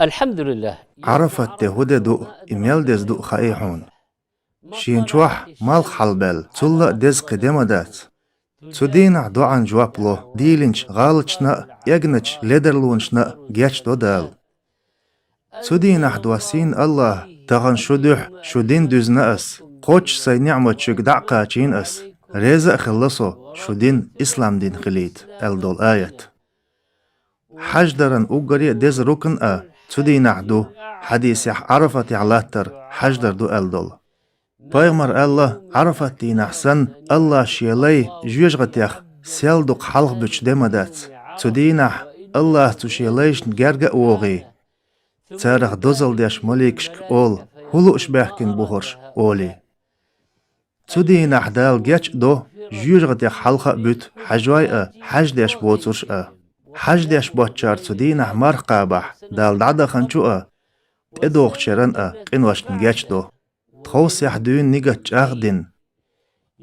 الحمد لله. عرفت تهود دو إميل دز دو خايحون شين شوح مال حلبل تلا دز قدم دات تدين دو عن جوابلو ديلنش غالچنا يغنچ لدرلونشنا جيش دو دال تدين دواسين الله تغن شدوح شدين دزنا اس قوش سي نعمة شك دعقا چين اس ريزا خلصو شدين إسلام دين خليت الدول آيات حجدرن اوغري دز ركن تدين دو حديث عرفت علاتر حجدر دو الدول بايغمر الله عرفت دين احسن الله شيلي جوجغتيخ سيلدق حلق بچ دمدات تدينح الله تشيليش نجرغ اوغي تارخ دوزل ديش مليكشك اول هلو اشباحكن بوهرش اولي تدينح دال جيش دو جوجغتيخ حلق بوت حجواي حج ديش بوترش حج ديش بوتشار تدينح مرقابح دال دعدا خنچو ادوغ شرن قنوش نجيش دو تخوص يحدون نيجت أغدن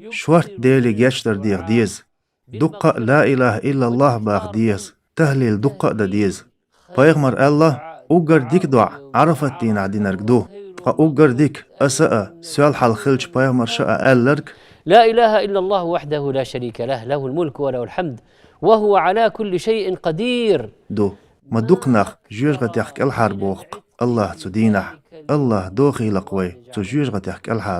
شورت ديلي جاشتر ديغ ديز دقة لا إله إلا الله باغ ديز تهليل دقة دا ديز بايغمر الله أوغر ديك دع عرفت دين عدين أرقدو أوغر ديك أسأ سؤال حال خلش بايغمر شاء ألرك لا إله إلا الله وحده لا شريك له، له الملك وله الحمد وهو على كل شيء قدير. دو ما دوقناخ جيوش غتيحك الحار بوخ الله تدينح الله دوخي لقوي تجيوش غتيحك الحار